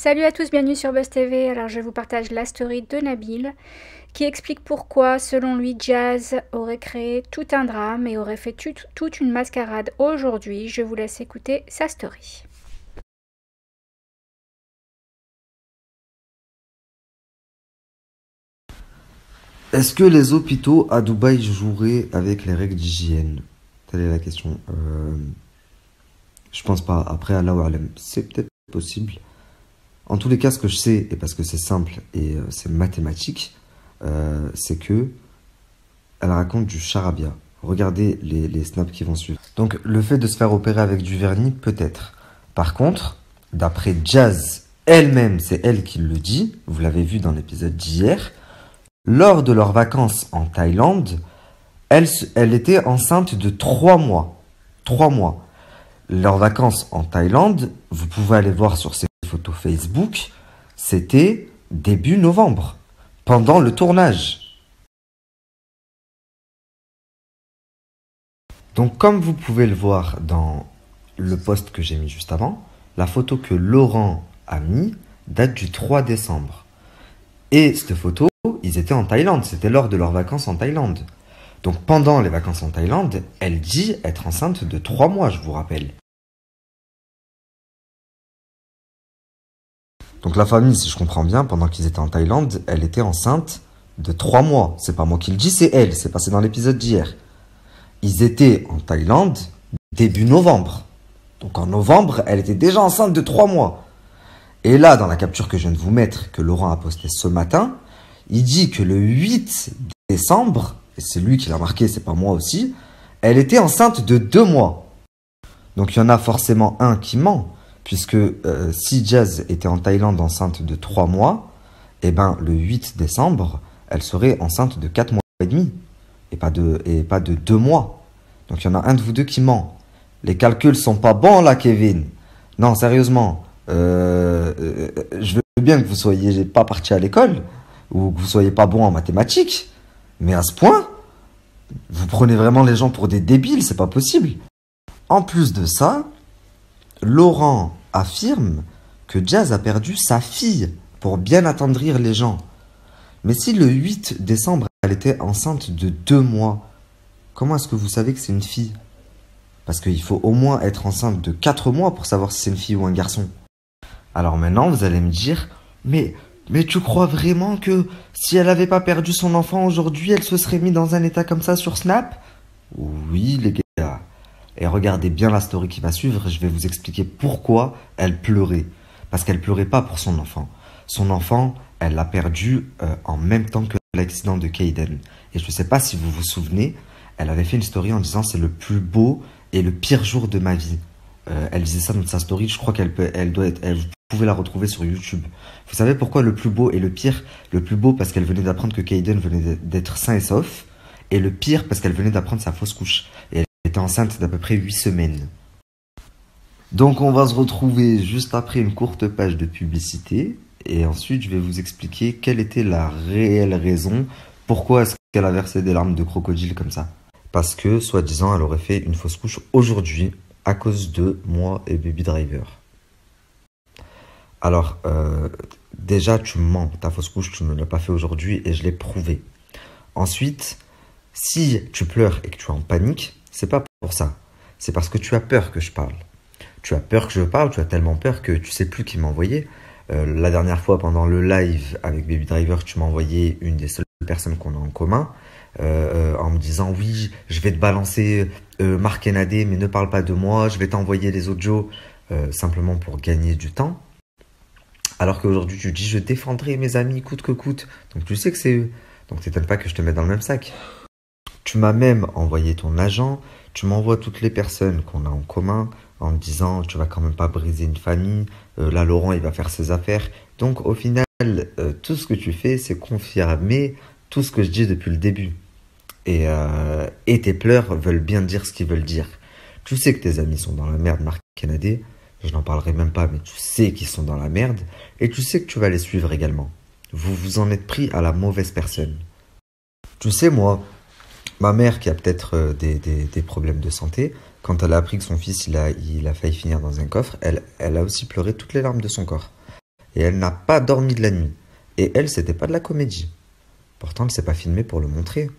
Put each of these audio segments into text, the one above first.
Salut à tous, bienvenue sur Buzz TV. Alors je vous partage la story de Nabil qui explique pourquoi, selon lui, Jazz aurait créé tout un drame et aurait fait toute une mascarade aujourd'hui. Je vous laisse écouter sa story. Est-ce que les hôpitaux à Dubaï joueraient avec les règles d'hygiène? Telle est la question. Je pense pas. Après, Allahu Alam, c'est peut-être possible. En tous les cas, ce que je sais, et parce que c'est simple et c'est mathématique, c'est que elle raconte du charabia. Regardez les snaps qui vont suivre. Donc, le fait de se faire opérer avec du vernis, peut-être. Par contre, d'après Jazz elle-même, c'est elle qui le dit, vous l'avez vu dans l'épisode d'hier, lors de leurs vacances en Thaïlande, elle était enceinte de 3 mois. 3 mois. Leurs vacances en Thaïlande, vous pouvez aller voir sur ses photos Facebook, c'était début novembre, pendant le tournage. Donc comme vous pouvez le voir dans le post que j'ai mis juste avant, la photo que Laurent a mis date du 3 décembre. Et cette photo, ils étaient en Thaïlande, c'était lors de leurs vacances en Thaïlande. Donc pendant les vacances en Thaïlande, elle dit être enceinte de 3 mois, je vous rappelle. Donc la famille, si je comprends bien, pendant qu'ils étaient en Thaïlande, elle était enceinte de 3 mois. C'est pas moi qui le dis, c'est elle, c'est passé dans l'épisode d'hier. Ils étaient en Thaïlande début novembre. Donc en novembre, elle était déjà enceinte de 3 mois. Et là, dans la capture que je viens de vous mettre, que Laurent a postée ce matin, il dit que le 8 décembre, et c'est lui qui l'a marqué, c'est pas moi aussi, elle était enceinte de 2 mois. Donc il y en a forcément un qui ment, puisque si Jazz était en Thaïlande enceinte de 3 mois, eh ben le 8 décembre, elle serait enceinte de 4 mois et demi, et pas de 2 mois. Donc il y en a un de vous deux qui ment. Les calculs sont pas bons là, Kevin. Non, sérieusement, je veux bien que vous soyez pas parti à l'école, ou que vous soyez pas bon en mathématiques, mais à ce point, vous prenez vraiment les gens pour des débiles, c'est pas possible. En plus de ça, Laurent affirme que Jazz a perdu sa fille pour bien attendrir les gens. Mais si le 8 décembre, elle était enceinte de 2 mois, comment est-ce que vous savez que c'est une fille? Parce qu'il faut au moins être enceinte de 4 mois pour savoir si c'est une fille ou un garçon. Alors maintenant, vous allez me dire, mais tu crois vraiment que si elle n'avait pas perdu son enfant aujourd'hui, elle se serait mise dans un état comme ça sur Snap? Oui, les gars. Et regardez bien la story qui va suivre, je vais vous expliquer pourquoi elle pleurait. Parce qu'elle pleurait pas pour son enfant. Son enfant, elle l'a perdu en même temps que l'accident de Kayden. Et je ne sais pas si vous vous souvenez, elle avait fait une story en disant c'est le plus beau et le pire jour de ma vie. Elle disait ça dans sa story, je crois vous pouvez la retrouver sur YouTube. Vous savez pourquoi le plus beau et le pire? Le plus beau parce qu'elle venait d'apprendre que Kayden venait d'être sain et sauf. Et le pire parce qu'elle venait d'apprendre sa fausse couche. Et elle était enceinte d'à peu près 8 semaines. Donc on va se retrouver juste après une courte page de publicité. Et ensuite je vais vous expliquer quelle était la réelle raison. Pourquoi est-ce qu'elle a versé des larmes de crocodile comme ça? Parce que, soi-disant, elle aurait fait une fausse couche aujourd'hui à cause de moi et Baby Driver. Alors, déjà, tu mens. Ta fausse couche, tu ne l'as pas fait aujourd'hui et je l'ai prouvé. Ensuite, si tu pleures et que tu es en panique, c'est pas pour ça. C'est parce que tu as peur que je parle. Tu as peur que je parle, tu as tellement peur que tu sais plus qui m'a envoyé. La dernière fois, pendant le live avec Baby Driver, tu m'as envoyé une des seules personnes qu'on a en commun. En me disant oui, je vais te balancer Marc Nadé, mais ne parle pas de moi, je vais t'envoyer les audios simplement pour gagner du temps. Alors qu'aujourd'hui tu dis je défendrai mes amis coûte que coûte. Donc tu sais que c'est eux. Donc t'étonnes pas que je te mette dans le même sac. Tu m'as même envoyé ton agent, tu m'envoies toutes les personnes qu'on a en commun en me disant tu vas quand même pas briser une famille, là Laurent il va faire ses affaires. Donc au final tout ce que tu fais c'est confirmer tout ce que je dis depuis le début. Et tes pleurs veulent bien dire ce qu'ils veulent dire. Tu sais que tes amis sont dans la merde, Marc Nadé. Je n'en parlerai même pas, mais tu sais qu'ils sont dans la merde. Et tu sais que tu vas les suivre également. Vous vous en êtes pris à la mauvaise personne. Tu sais, moi, ma mère qui a peut-être des problèmes de santé, quand elle a appris que son fils il a failli finir dans un coffre, elle a aussi pleuré toutes les larmes de son corps. Et elle n'a pas dormi de la nuit. Et elle, c'était pas de la comédie. Pourtant, elle s'est pas filmée pour le montrer.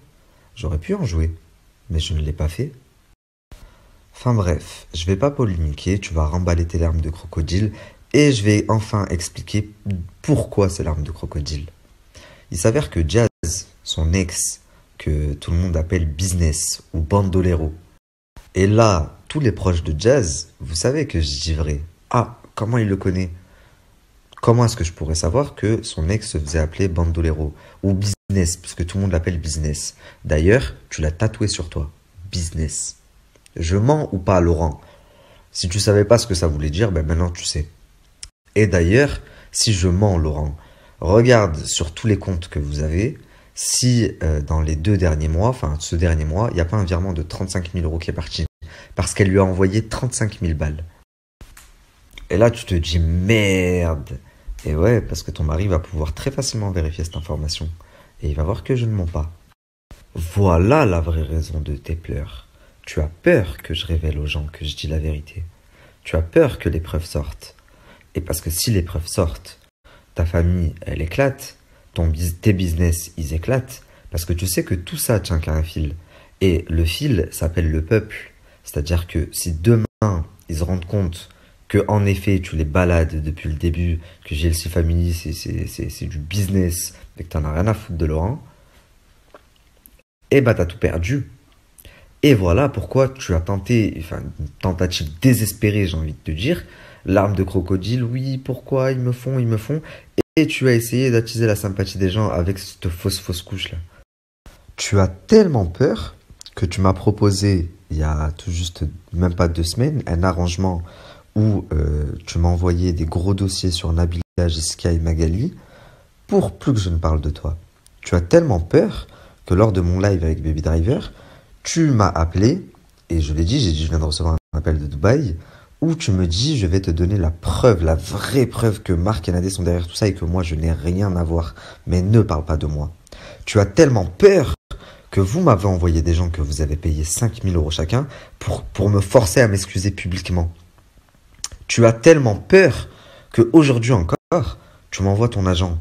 J'aurais pu en jouer, mais je ne l'ai pas fait. Enfin bref, je vais pas polémiquer, tu vas remballer tes larmes de crocodile et je vais enfin expliquer pourquoi ces larmes de crocodile. Il s'avère que Jazz, son ex, que tout le monde appelle Business ou Bandolero, et là, tous les proches de Jazz, vous savez que je dis vrai. Ah, comment il le connaît? Comment est-ce que je pourrais savoir que son ex se faisait appeler Bandolero ou Business, parce que tout le monde l'appelle Business. D'ailleurs, tu l'as tatoué sur toi. Business. Je mens ou pas, Laurent? Si tu savais pas ce que ça voulait dire, ben maintenant tu sais. Et d'ailleurs, si je mens, Laurent, regarde sur tous les comptes que vous avez, si dans les 2 derniers mois, enfin ce dernier mois, il n'y a pas un virement de 35 000 euros qui est parti. Parce qu'elle lui a envoyé 35 000 balles. Et là, tu te dis merde. Et ouais, parce que ton mari va pouvoir très facilement vérifier cette information. Et il va voir que je ne mens pas. Voilà la vraie raison de tes pleurs. Tu as peur que je révèle aux gens que je dis la vérité. Tu as peur que les preuves sortent. Et parce que si les preuves sortent, ta famille, elle éclate, tes business, ils éclatent, parce que tu sais que tout ça tient qu'à un fil. Et le fil s'appelle le peuple. C'est-à-dire que si demain, ils se rendent compte que en effet, tu les balades depuis le début, que GLC Family, c'est du business, et que t'en as rien à foutre de Laurent, eh ben t'as tout perdu. Et voilà pourquoi tu as tenté, enfin, une tentative désespérée, j'ai envie de te dire, larmes de crocodile, oui, pourquoi ils me font, et tu as essayé d'attiser la sympathie des gens avec cette fausse couche là. Tu as tellement peur que tu m'as proposé, il y a tout juste même pas 2 semaines, un arrangement où tu m'as envoyé des gros dossiers sur Nabila, Jessica et Magali pour plus que je ne parle de toi. Tu as tellement peur que lors de mon live avec Baby Driver, tu m'as appelé et je l'ai dit, j'ai dit je viens de recevoir un appel de Dubaï où tu me dis je vais te donner la preuve, la vraie preuve que Marc et Nadé sont derrière tout ça et que moi je n'ai rien à voir. Mais ne parle pas de moi. Tu as tellement peur que vous m'avez envoyé des gens que vous avez payé 5 000 euros chacun pour me forcer à m'excuser publiquement. Tu as tellement peur qu'aujourd'hui encore, tu m'envoies ton agent.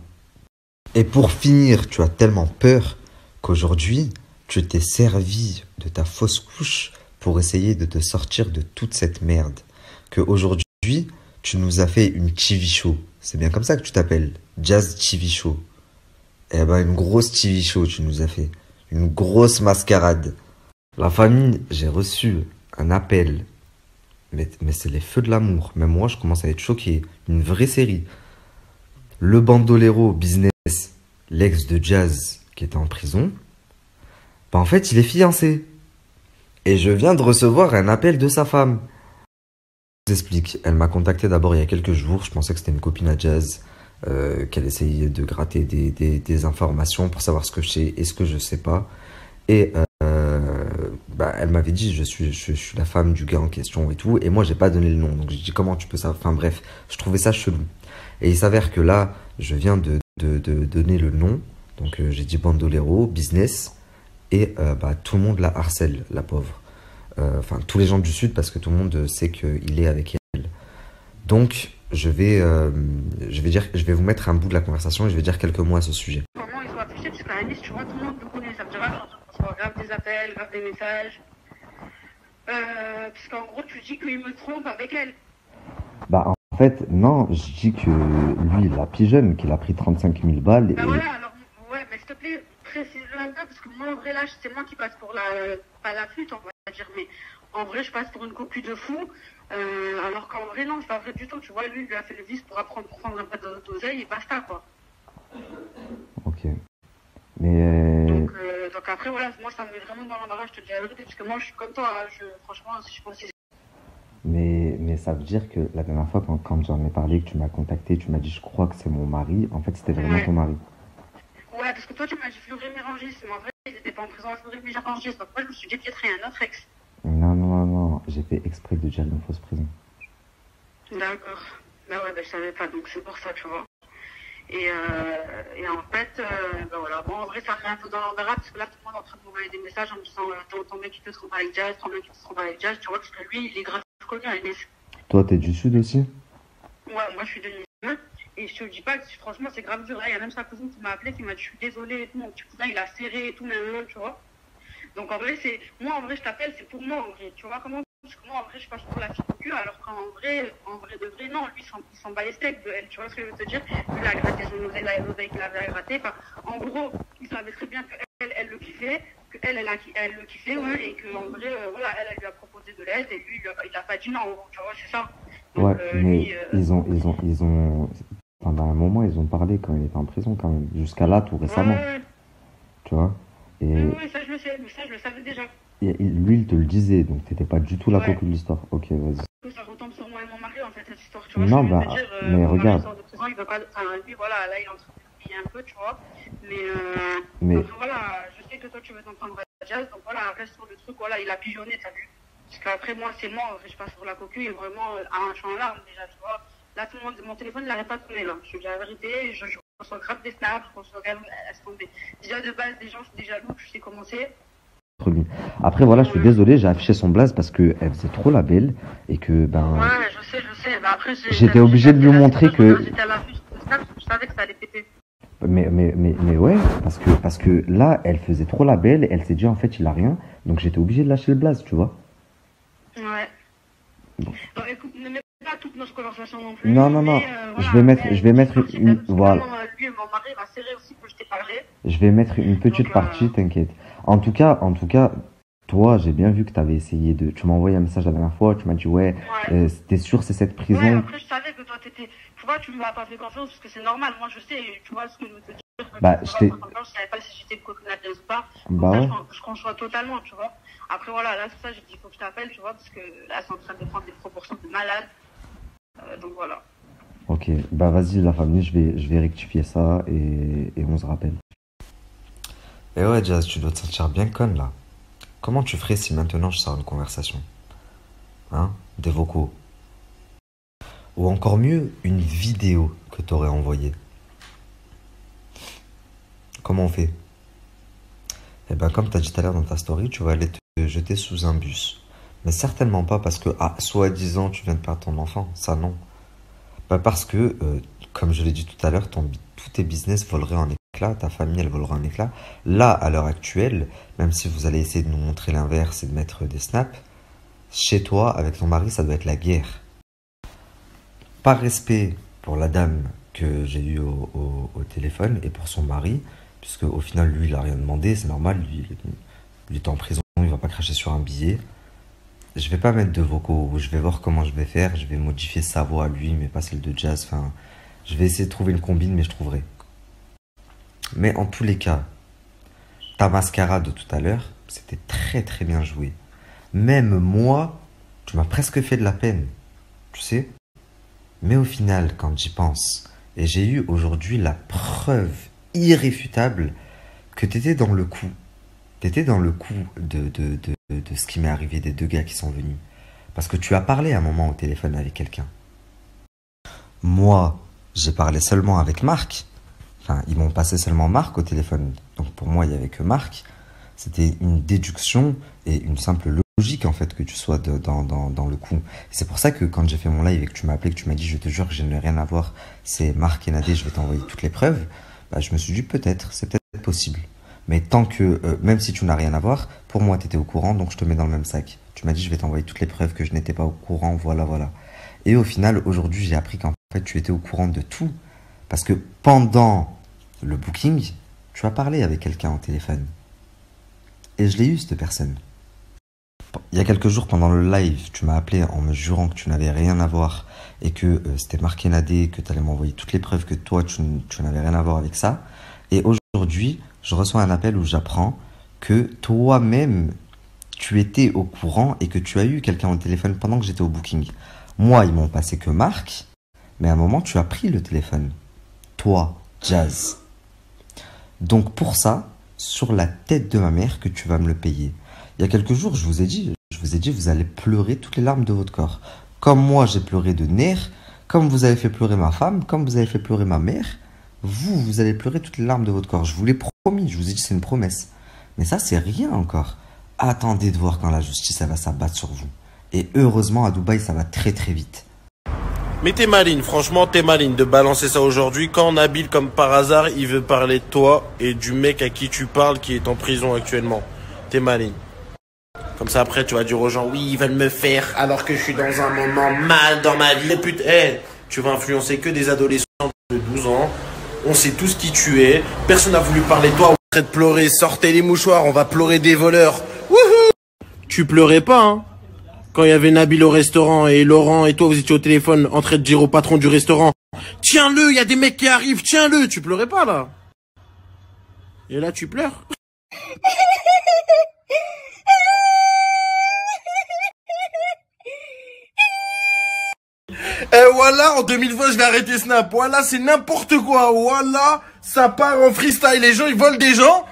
Et pour finir, tu as tellement peur qu'aujourd'hui, tu t'es servi de ta fausse couche pour essayer de te sortir de toute cette merde. Qu'aujourd'hui, tu nous as fait une TV show. C'est bien comme ça que tu t'appelles, Jazz TV Show. Eh ben, une grosse TV show tu nous as fait. Une grosse mascarade. La famille, j'ai reçu un appel. Mais c'est les feux de l'amour. Même moi, je commence à être choqué. Une vraie série. Le bandolero business, l'ex de Jazz qui était en prison, bah en fait, il est fiancé. Et je viens de recevoir un appel de sa femme. Je vous explique. Elle m'a contacté d'abord il y a quelques jours. Je pensais que c'était une copine à Jazz. Qu'elle essayait de gratter des informations pour savoir ce que je sais et ce que je sais pas. Et bah, elle m'avait dit je suis la femme du gars en question et tout. Et moi, j'ai pas donné le nom. Donc j'ai dit comment tu peux ça? Enfin bref, je trouvais ça chelou. Et il s'avère que là, je viens de donner le nom. Donc j'ai dit Bandolero, business. Et bah, tout le monde la harcèle, la pauvre. Enfin, tous les gens du Sud, parce que tout le monde sait qu'il est avec elle. Donc, je vais vous mettre un bout de la conversation et je vais dire quelques mots à ce sujet. Comment ils sont affichés, parce qu'à Nice, tu vois, tout le monde le connaît. Ça me dit rien, on reçoit grave des appels, grave des messages. Parce qu'en gros, tu dis qu'il me trompe avec elle. Bah, en fait, non, je dis que lui, la pigeonne, qu'il a pris 35 000 balles. Bah voilà, alors, ouais, mais s'il te plaît, précise-le un peu, parce que moi, en vrai, là, c'est moi qui passe pour pas la flûte, on va dire, mais en vrai, je passe pour une copie de fou. Alors qu'en vrai, non, c'est pas vrai du tout. Tu vois, lui, il lui a fait le vice pour prendre un peu d'oseille et basta, quoi. Ok. Mais. Donc après, voilà, moi, ça me met vraiment dans l'embarras, je te dis la vérité, parce que moi, je suis comme toi, hein, franchement, si je pense que Mais ça veut dire que la dernière fois, quand j'en ai parlé, que tu m'as contacté, tu m'as dit je crois que c'est mon mari. En fait, c'était vraiment ton mari. Ouais, parce que toi, tu m'as dit Fleury Mérangis, mais en vrai, ils étaient pas en prison à Fleury Mérangis. Donc moi, je me suis dit peut-être il y a un autre ex. Non. J'ai fait exprès de dire une fausse prison. D'accord. Bah ouais, bah, je savais pas, donc c'est pour ça, tu vois. Et en fait, bah voilà, bon, en vrai, ça me met un peu dans l'embarras, parce que là, tout le monde est en train de m'envoyer des messages en me disant ton mec qui te trompe avec Jazz, ton mec qui te trompe avec Jazz, tu vois, parce que lui, il est grave connu à Nice. Toi, t'es du Sud aussi? Ouais, moi, je suis de Nice. Et je te dis pas, franchement, c'est grave dur. Là, il y a même sa cousine qui m'a appelé, qui m'a dit, je suis désolée et tout. Mon petit cousin, il a serré et tout, même, tu vois. Donc en vrai, moi, en vrai, je t'appelle, c'est pour moi, en vrai. Tu vois comment? Parce que moi, en vrai, je passe pour la fille du cul, alors qu'en vrai, de vrai, non, lui, il s'en bat les steaks de elle. Tu vois ce que je veux te dire? Lui, il a gratté son oseille qu'il avait gratté. Enfin, en gros, il savait très bien qu'elle, elle le kiffait, qu'elle, elle le kiffait, ouais, et qu'en vrai, voilà, elle lui a proposé de l'aide, et lui, il a pas dit non, tu vois, c'est ça. Donc, Ouais, mais lui, ils ont, pendant un moment, ils ont parlé quand il était en prison, quand même. Jusqu'à là, tout récemment, ouais, tu vois. Et, ouais, ça, je le sais, mais ça, je le savais déjà. lui, il te le disait, donc t'étais pas du tout la Ouais. cocu de l'histoire. Ok, vas-y. Que ça retombe sur moi et mon mari, en fait, cette histoire, tu vois. Non, Ce que je veux bah, te dire, mais mon mari regarde, sort de prison, il veut pas, enfin, lui, voilà, là, il est en train de plier un peu, tu vois. Mais, mais après, voilà, je sais que toi, tu veux t'entendre à Jazz, donc voilà, reste sur le truc, voilà, il a pigeonné, t'as vu. Parce qu'après, moi, c'est moi, je passe sur la cocu, et vraiment, je suis en larmes, déjà, tu vois. Là, tout le monde, mon téléphone, il n'arrête pas de tourner, là. Je te dis la vérité, je reçois grave des snaps, je reçois grave, laisse tomber. Déjà, de base, des gens, je suis déjà jaloux, tu sais comment c'est. lui. Après, voilà, je suis désolé, j'ai affiché son blaze parce qu'elle faisait trop la belle et que, ben, Ouais, je sais. Bah, après, j'étais obligé de lui montrer que. J'étais à l'affût de snap, je savais que ça allait péter. Mais ouais, parce que là, elle faisait trop la belle, elle s'est dit en fait, il a rien, donc j'étais obligé de lâcher le blaze, tu vois. Ouais. Bon, écoute, ne mets pas toute notre conversation non plus. Non, Voilà, je vais mettre une, voilà. Lui et mon mari m'a serré aussi que je t'ai parlé. Je vais mettre une petite partie, t'inquiète. En tout cas, toi, j'ai bien vu que t'avais essayé de. Tu m'as envoyé un message la dernière fois, tu m'as dit ouais, t'es sûr c'est cette prison. Ouais, après je savais que toi t'étais. Tu vois, tu ne m'as pas fait confiance parce que c'est normal. Moi je sais, tu vois ce que je veux te dire. Bah, je savais pas si j'étais coconateuse ou pas. Bah ouais. Je conçois totalement, tu vois. Après voilà, là c'est ça, j'ai dit il faut que je t'appelle, tu vois, parce que là c'est en train de prendre des proportions de malade. Donc voilà. Ok, bah vas-y la famille, je vais rectifier ça et on se rappelle. Et ouais Jazz, tu dois te sentir bien conne là. Comment tu ferais si maintenant je sors une conversation? Hein? Des vocaux. Ou encore mieux, une vidéo que t'aurais envoyée. Comment on fait? Eh ben comme t'as dit tout à l'heure dans ta story, tu vas aller te jeter sous un bus. Mais certainement pas parce que, soi-disant, tu viens de perdre ton enfant. Ça, non. Bah parce que, comme je l'ai dit tout à l'heure, tous tes business voleraient en éclats, ta famille, elle volerait en éclats. Là, à l'heure actuelle, même si vous allez essayer de nous montrer l'inverse et de mettre des snaps, chez toi, avec ton mari, ça doit être la guerre. Par respect pour la dame que j'ai eue au téléphone et pour son mari, puisque au final, lui, il a rien demandé, c'est normal, lui, il est en prison, il va pas cracher sur un billet. Je vais pas mettre de vocaux, je vais voir comment je vais faire, je vais modifier sa voix à lui, mais pas celle de Jazz, enfin, je vais essayer de trouver une combine, mais je trouverai. Mais en tous les cas, ta mascarade de tout à l'heure, c'était très très bien joué. Même moi, tu m'as presque fait de la peine, tu sais. Mais au final, quand j'y pense, et j'ai eu aujourd'hui la preuve irréfutable que t'étais dans le coup. T'étais dans le coup de ce qui m'est arrivé des deux gars qui sont venus. Parce que tu as parlé à un moment au téléphone avec quelqu'un. Moi, j'ai parlé seulement avec Marc. Enfin, ils m'ont passé seulement Marc au téléphone. Donc pour moi, il n'y avait que Marc. C'était une déduction et une simple logique en fait que tu sois dans le coup. C'est pour ça que quand j'ai fait mon live et que tu m'as appelé, que tu m'as dit je te jure que je n'ai rien à voir, c'est Marc et Nadé, je vais t'envoyer toutes les preuves. Bah, je me suis dit peut-être, c'est peut-être possible. Mais tant que, même si tu n'as rien à voir, pour moi tu étais au courant, donc je te mets dans le même sac. Tu m'as dit je vais t'envoyer toutes les preuves que je n'étais pas au courant, voilà. Et au final, aujourd'hui, j'ai appris qu'en fait tu étais au courant de tout. Parce que pendant le booking, tu as parlé avec quelqu'un au téléphone. Et je l'ai eu, cette personne. Il y a quelques jours, pendant le live, tu m'as appelé en me jurant que tu n'avais rien à voir et que c'était marqué Nadé, que tu allais m'envoyer toutes les preuves que toi, tu n'avais rien à voir avec ça. Et aujourd'hui, je reçois un appel où j'apprends que toi-même, tu étais au courant et que tu as eu quelqu'un au téléphone pendant que j'étais au booking. Moi, ils m'ont passé que Marc, mais à un moment, tu as pris le téléphone. Toi, Jazz. Donc pour ça, sur la tête de ma mère que tu vas me le payer. Il y a quelques jours, je vous ai dit, vous allez pleurer toutes les larmes de votre corps. Comme moi, j'ai pleuré de nerfs, comme vous avez fait pleurer ma femme, comme vous avez fait pleurer ma mère, vous allez pleurer toutes les larmes de votre corps. Je vous l'ai promis, je vous ai dit, c'est une promesse. Mais ça, c'est rien encore. Attendez de voir quand la justice, elle va s'abattre sur vous. Et heureusement, à Dubaï, ça va très très vite. Mais t'es maligne, franchement, t'es maligne de balancer ça aujourd'hui quand Nabil, comme par hasard, il veut parler de toi et du mec à qui tu parles qui est en prison actuellement. T'es maligne. Comme ça, après, tu vas dire aux gens, oui, ils veulent me faire alors que je suis dans un moment mal dans ma vie. Putain, hey, tu vas influencer que des adolescents de 12 ans. On sait tous qui tu es. Personne n'a voulu parler de toi. On est en train de pleurer. Sortez les mouchoirs, on va pleurer des voleurs. Wouhou! Tu pleurais pas, hein? Quand il y avait Nabil au restaurant et Laurent et toi, vous étiez au téléphone en train de dire au patron du restaurant, tiens-le, il y a des mecs qui arrivent, tiens-le. Tu pleurais pas, là. Et là, tu pleures. Et voilà, en 2020, je vais arrêter Snap. Voilà, c'est n'importe quoi. Voilà, ça part en freestyle. Les gens, ils volent des gens,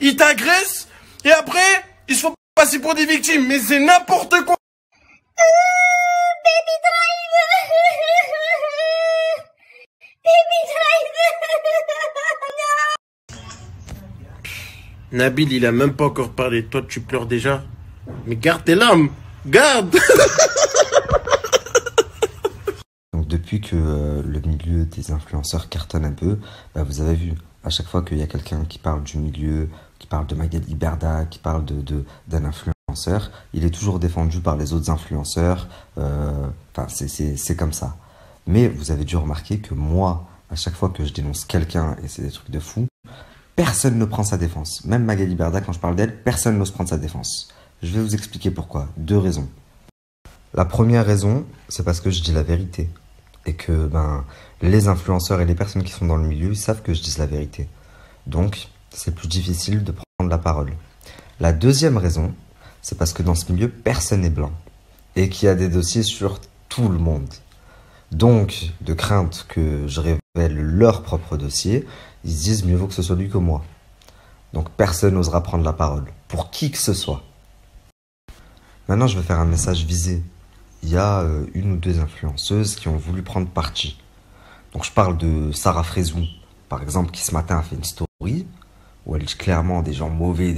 ils t'agressent, et après, ils se font passer pour des victimes. Mais c'est n'importe quoi. Baby drive. Baby drive. Nabil, il a même pas encore parlé. Toi, tu pleures déjà. Mais garde tes larmes. Garde. Donc depuis que le milieu des influenceurs cartonne un peu, bah, vous avez vu, à chaque fois qu'il y a quelqu'un qui parle du milieu, qui parle de Magali Berda, qui parle d'un influenceur, il est toujours défendu par les autres influenceurs. Enfin, c'est comme ça. Mais vous avez dû remarquer que moi, à chaque fois que je dénonce quelqu'un, et c'est des trucs de fou, personne ne prend sa défense. Même Magali Berda, quand je parle d'elle, personne n'ose prendre sa défense. Je vais vous expliquer pourquoi. 2 raisons. La première raison, c'est parce que je dis la vérité. Et que les influenceurs et les personnes qui sont dans le milieu savent que je dis la vérité. Donc, c'est plus difficile de prendre la parole. La deuxième raison, c'est parce que dans ce milieu, personne n'est blanc. Et qu'il y a des dossiers sur tout le monde. Donc, de crainte que je révèle leur propre dossier, ils se disent mieux vaut que ce soit lui que moi. Donc, personne n'osera prendre la parole. Pour qui que ce soit. Maintenant, je vais faire un message visé. Il y a 1 ou 2 influenceuses qui ont voulu prendre parti. Donc je parle de Sarah Frézou, par exemple, qui ce matin a fait une story où elle dit clairement des gens mauvais,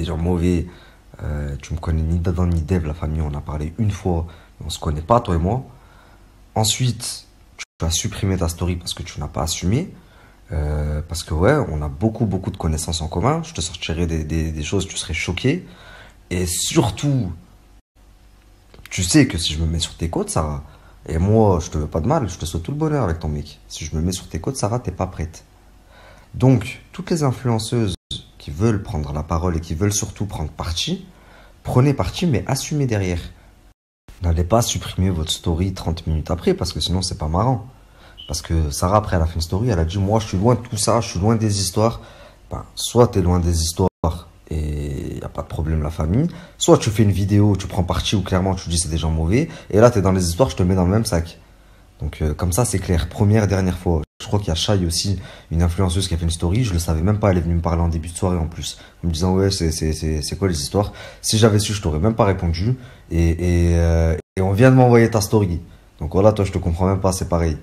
tu me connais ni d'Adam ni d'Ève, la famille, on a parlé une fois, mais on se connaît pas, toi et moi. Ensuite, tu as supprimé ta story parce que tu n'as pas assumé. Parce que ouais, on a beaucoup de connaissances en commun. Je te sortirai des choses, tu serais choqué. Et surtout, tu sais que si je me mets sur tes côtes, Sarah, et moi, je te veux pas de mal, je te souhaite tout le bonheur avec ton mec. Si je me mets sur tes côtes, Sarah, t'es pas prête. Donc, toutes les influenceuses qui veulent prendre la parole et qui veulent surtout prendre parti, prenez parti, mais assumez derrière. N'allez pas supprimer votre story 30 minutes après, parce que sinon, c'est pas marrant. Parce que Sarah, après, elle a fait une story, elle a dit, moi, je suis loin de tout ça, je suis loin des histoires. Soit t'es loin des histoires, et il n'y a pas de problème la famille, soit tu fais une vidéo, tu prends parti où clairement tu dis c'est des gens mauvais, et là tu es dans les histoires, je te mets dans le même sac. Donc comme ça c'est clair, première et dernière fois. Je crois qu'il y a Shai aussi, une influenceuse qui a fait une story, je le savais même pas, elle est venue me parler en début de soirée en plus, en me disant ouais c'est quoi les histoires. Si j'avais su je t'aurais même pas répondu, et on vient de m'envoyer ta story. Donc voilà, toi je te comprends même pas, c'est pareil.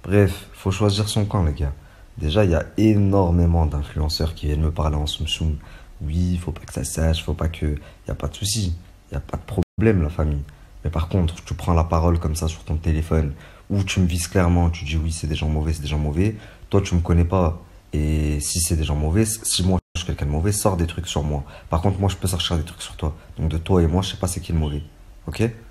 Bref, faut choisir son camp les gars. Déjà, il y a énormément d'influenceurs qui viennent me parler en soum-soum. Oui, faut pas que ça sache, faut pas que... Il n'y a pas de souci, il n'y a pas de problème, la famille. Mais par contre, tu prends la parole comme ça sur ton téléphone, ou tu me vises clairement, tu dis oui, c'est des gens mauvais, c'est des gens mauvais. Toi, tu me connais pas. Et si c'est des gens mauvais, si moi je suis quelqu'un de mauvais, sors des trucs sur moi. Par contre, moi, je peux sortir des trucs sur toi. Donc de toi et moi, je sais pas c'est qui le mauvais. Ok ?